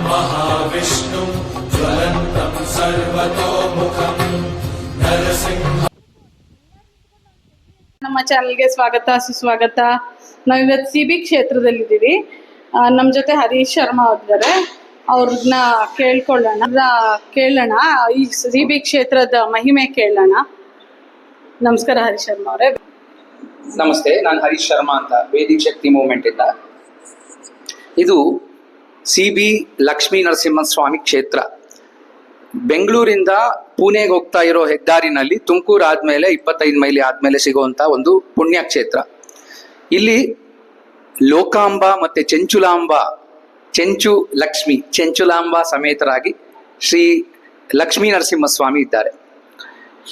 महाविष्णुं ज्वलन्तं सर्वतोमुखं नरसिंह. ನಮ್ಮ ಚಾನಲ್ಗೆ ಸ್ವಾಗತ ಸುಸ್ವಾಗತ. ನಾವಿವತ್ತು ಸಿ ಬಿ ಕ್ಷೇತ್ರದಲ್ಲಿದ್ದೀವಿ. ನಮ್ಮ ಜೊತೆ ಹರೀಶ್ ಶರ್ಮಾ ಇದ್ದಾರೆ. ಅವ್ರನ್ನ ಕೇಳೋಣ ಈ ಸಿ ಬಿ ಕ್ಷೇತ್ರದ ಮಹಿಮೆ ಕೇಳೋಣ. ನಮಸ್ಕಾರ ಹರೀಶ್ ಶರ್ಮಾ ಅವರೇ. ನಮಸ್ತೆ, ನಾನು ಹರೀಶ್ ಶರ್ಮಾ ಅಂತ, ವೇದಿಕ್ ಶಕ್ತಿ ಮೂವ್ಮೆಂಟ್ ಇಂದ. ಇದು ಸಿ ಬಿ ಲಕ್ಷ್ಮೀ ನರಸಿಂಹಸ್ವಾಮಿ ಕ್ಷೇತ್ರ. ಬೆಂಗಳೂರಿಂದ ಪುಣೆಗೆ ಹೋಗ್ತಾ ಇರೋ ಹೆದ್ದಾರಿನಲ್ಲಿ ತುಮಕೂರು ಆದ್ಮೇಲೆ 25 ಮೈಲಿ ಆದ್ಮೇಲೆ ಸಿಗುವಂತ ಒಂದು ಪುಣ್ಯ ಕ್ಷೇತ್ರ. ಇಲ್ಲಿ ಲೋಕಾಂಬ ಮತ್ತೆ ಚೆಂಚುಲಾಂಬ ಸಮೇತರಾಗಿ ಶ್ರೀ ಲಕ್ಷ್ಮೀ ನರಸಿಂಹಸ್ವಾಮಿ ಇದ್ದಾರೆ.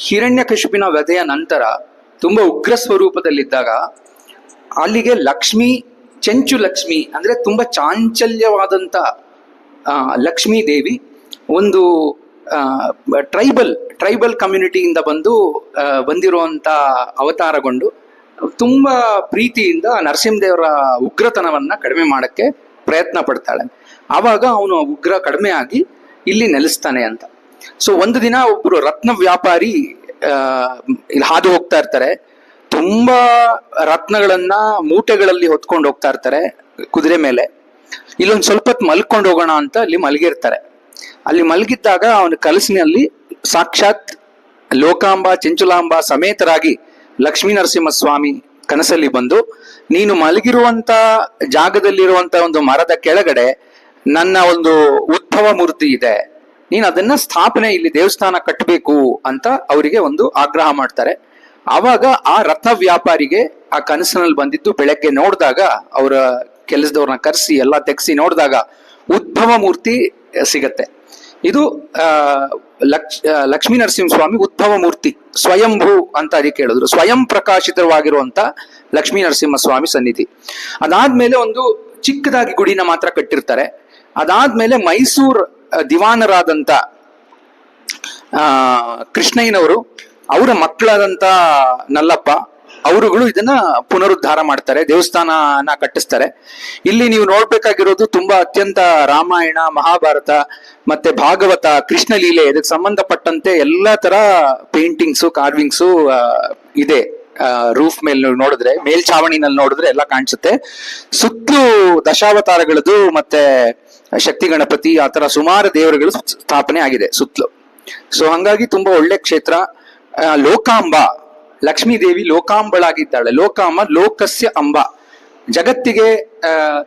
ಹಿರಣ್ಯಕಶಿಪಿನ ವಧೆಯ ನಂತರ ತುಂಬಾ ಉಗ್ರ ಸ್ವರೂಪದಲ್ಲಿದ್ದಾಗ ಅಲ್ಲಿಗೆ ಚೆಂಚು ಲಕ್ಷ್ಮಿ ಅಂದ್ರೆ ತುಂಬಾ ಚಾಂಚಲ್ಯವಾದಂತ ಲಕ್ಷ್ಮೀ ದೇವಿ ಒಂದು ಟ್ರೈಬಲ್ ಕಮ್ಯುನಿಟಿಯಿಂದ ಬಂದಿರುವಂತ ಅವತಾರಗೊಂಡು ತುಂಬಾ ಪ್ರೀತಿಯಿಂದ ನರಸಿಂಹದೇವರ ಉಗ್ರತನವನ್ನ ಕಡಿಮೆ ಮಾಡಕ್ಕೆ ಪ್ರಯತ್ನ ಪಡ್ತಾಳೆ. ಆವಾಗ ಅವನು ಉಗ್ರ ಕಡಿಮೆ ಆಗಿ ಇಲ್ಲಿ ನೆಲೆಸ್ತಾನೆ ಅಂತ. ಸೊ ಒಂದು ದಿನ ಒಬ್ರು ರತ್ನ ವ್ಯಾಪಾರಿ ಇಲ್ಲಿ ಹಾದು ಹೋಗ್ತಾ ಇರ್ತಾರೆ. ತುಂಬಾ ರತ್ನಗಳನ್ನ ಮೂಟೆಗಳಲ್ಲಿ ಹೊತ್ಕೊಂಡು ಹೋಗ್ತಾ ಇರ್ತಾರೆ ಕುದುರೆ ಮೇಲೆ. ಇಲ್ಲೊಂದು ಸ್ವಲ್ಪ ಹೊತ್ತು ಮಲ್ಕೊಂಡು ಹೋಗೋಣ ಅಂತ ಅಲ್ಲಿ ಮಲಗಿರ್ತಾರೆ. ಅಲ್ಲಿ ಮಲಗಿದ್ದಾಗ ಅವನ ಕನಸಿನಲ್ಲಿ ಸಾಕ್ಷಾತ್ ಲೋಕಾಂಬ ಚೆಂಚುಲಾಂಬ ಸಮೇತರಾಗಿ ಲಕ್ಷ್ಮೀ ನರಸಿಂಹಸ್ವಾಮಿ ಕನಸಲ್ಲಿ ಬಂದು, ನೀನು ಮಲಗಿರುವಂತ ಜಾಗದಲ್ಲಿರುವಂತ ಒಂದು ಮರದ ಕೆಳಗಡೆ ನನ್ನ ಒಂದು ಉದ್ಭವ ಮೂರ್ತಿ ಇದೆ, ನೀನು ಅದನ್ನ ಸ್ಥಾಪನೆ ಇಲ್ಲಿ ದೇವಸ್ಥಾನ ಕಟ್ಟಬೇಕು ಅಂತ ಅವರಿಗೆ ಒಂದು ಆಗ್ರಹ ಮಾಡ್ತಾರೆ. ಆವಾಗ ಆ ರತ್ನ ವ್ಯಾಪಾರಿಗೆ ಆ ಕನಸಿನಲ್ಲಿ ಬಂದಿದ್ದು ಬೆಳಗ್ಗೆ ನೋಡಿದಾಗ ಅವರ ಕೆಲಸದವ್ರನ್ನ ಕರೆಸಿ ಎಲ್ಲ ತೆಗೆಸಿ ನೋಡಿದಾಗ ಉದ್ಭವ ಮೂರ್ತಿ ಸಿಗತ್ತೆ. ಇದು ಲಕ್ಷ್ಮೀ ನರಸಿಂಹಸ್ವಾಮಿ ಉದ್ಭವ ಮೂರ್ತಿ, ಸ್ವಯಂಭೂ ಅಂತ ಅದಕ್ಕೆ ಹೇಳಿದ್ರು. ಸ್ವಯಂ ಪ್ರಕಾಶಿತವಾಗಿರುವಂತ ಲಕ್ಷ್ಮೀ ನರಸಿಂಹಸ್ವಾಮಿ ಸನ್ನಿಧಿ. ಅದಾದ್ಮೇಲೆ ಒಂದು ಚಿಕ್ಕದಾಗಿ ಗುಡಿನ ಮಾತ್ರ ಕಟ್ಟಿರ್ತಾರೆ. ಅದಾದ್ಮೇಲೆ ಮೈಸೂರು ದಿವಾನರಾದಂತ ಕೃಷ್ಣಯ್ಯನವರು, ಅವರ ಮಕ್ಕಳಾದಂತ ನಲ್ಲಪ್ಪ ಅವರುಗಳು ಇದನ್ನ ಪುನರುದ್ಧಾರ ಮಾಡ್ತಾರೆ, ದೇವಸ್ಥಾನನ ಕಟ್ಟಿಸ್ತಾರೆ. ಇಲ್ಲಿ ನೀವು ನೋಡ್ಬೇಕಾಗಿರೋದು ತುಂಬಾ ಅತ್ಯಂತ ರಾಮಾಯಣ, ಮಹಾಭಾರತ ಮತ್ತೆ ಭಾಗವತ, ಕೃಷ್ಣ ಲೀಲೆ ಇದಕ್ಕೆ ಸಂಬಂಧಪಟ್ಟಂತೆ ಎಲ್ಲಾ ತರ ಪೇಂಟಿಂಗ್ಸು, ಕಾರ್ವಿಂಗ್ಸು ಇದೆ. ರೂಫ್ ಮೇಲೆ ನೋಡಿದ್ರೆ, ಮೇಲ್ಛಾವಣಿನಲ್ಲಿ ನೋಡಿದ್ರೆ ಎಲ್ಲ ಕಾಣಿಸುತ್ತೆ. ಸುತ್ತಲೂ ದಶಾವತಾರಗಳದ್ದು ಮತ್ತೆ ಶಕ್ತಿ ಗಣಪತಿ ಆ ತರ ಸುಮಾರು ದೇವರುಗಳು ಸ್ಥಾಪನೆ ಆಗಿದೆ ಸುತ್ತಲೂ. ಸೊ ಹಂಗಾಗಿ ತುಂಬಾ ಒಳ್ಳೆ ಕ್ಷೇತ್ರ. ಲೋಕಾಂಬ ಲಕ್ಷ್ಮೀ ದೇವಿ ಲೋಕಾಂಬಳಾಗಿದ್ದಾಳೆ. ಲೋಕಾಂಬ ಲೋಕಸ್ಯ ಅಂಬ, ಜಗತ್ತಿಗೆ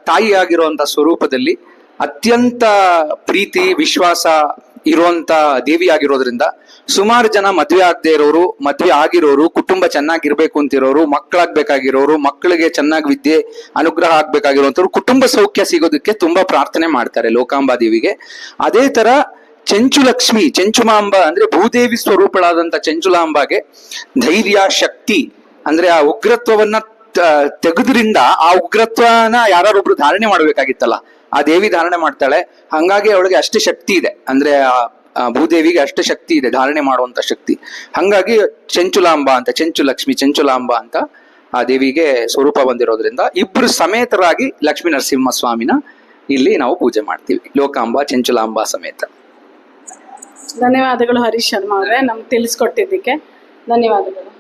ತಾಯಿಯಾಗಿರುವಂತ ಸ್ವರೂಪದಲ್ಲಿ ಅತ್ಯಂತ ಪ್ರೀತಿ ವಿಶ್ವಾಸ ಇರುವಂತ ದೇವಿಯಾಗಿರೋದ್ರಿಂದ ಸುಮಾರು ಜನ ಮದ್ವೆ ಆಗದೆ ಇರೋರು, ಮದ್ವೆ ಆಗಿರೋರು, ಕುಟುಂಬ ಚೆನ್ನಾಗಿರ್ಬೇಕು ಅಂತಿರೋರು, ಮಕ್ಕಳಾಗ್ಬೇಕಾಗಿರೋರು, ಮಕ್ಕಳಿಗೆ ಚೆನ್ನಾಗಿ ವಿದ್ಯೆ ಅನುಗ್ರಹ ಆಗ್ಬೇಕಾಗಿರುವಂತವ್ರು, ಕುಟುಂಬ ಸೌಖ್ಯ ಸಿಗೋದಕ್ಕೆ ತುಂಬಾ ಪ್ರಾರ್ಥನೆ ಮಾಡ್ತಾರೆ ಲೋಕಾಂಬಾ ದೇವಿಗೆ. ಅದೇ ತರ ಚೆಂಚುಮಾಂಬ ಅಂದ್ರೆ ಭೂದೇವಿ ಸ್ವರೂಪಳಾದಂತ ಚೆಂಚುಲಾಂಬಾಗೆ ಧೈರ್ಯ, ಶಕ್ತಿ ಅಂದ್ರೆ ಆ ಉಗ್ರತ್ವವನ್ನ ತೆಗೆದ್ರಿಂದ ಆ ಉಗ್ರತ್ವನ ಯಾರೊಬ್ರು ಧಾರಣೆ ಮಾಡ್ಬೇಕಾಗಿತ್ತಲ್ಲ, ಆ ದೇವಿ ಧಾರಣೆ ಮಾಡ್ತಾಳೆ. ಹಂಗಾಗಿ ಅವಳಿಗೆ ಅಷ್ಟು ಶಕ್ತಿ ಇದೆ, ಅಂದ್ರೆ ಆ ಭೂದೇವಿಗೆ ಅಷ್ಟು ಶಕ್ತಿ ಇದೆ, ಧಾರಣೆ ಮಾಡುವಂತ ಶಕ್ತಿ. ಹಂಗಾಗಿ ಚೆಂಚುಲಾಂಬ ಅಂತ, ಚೆಂಚುಲಾಂಬ ಅಂತ ಆ ದೇವಿಗೆ ಸ್ವರೂಪ ಬಂದಿರೋದ್ರಿಂದ ಇಬ್ರು ಸಮೇತರಾಗಿ ಲಕ್ಷ್ಮೀ ನರಸಿಂಹ ಸ್ವಾಮಿನ ಇಲ್ಲಿ ನಾವು ಪೂಜೆ ಮಾಡ್ತೀವಿ, ಲೋಕಾಂಬ ಚೆಂಚುಲಾಂಬ ಸಮೇತ. ಧನ್ಯವಾದಗಳು ಹರೀಶ್ ಶರ್ಮಾ ಅವರೇ, ನಮ್ಗೆ ತಿಳಿಸ್ಕೊಟ್ಟಿದ್ದಕ್ಕೆ ಧನ್ಯವಾದಗಳು.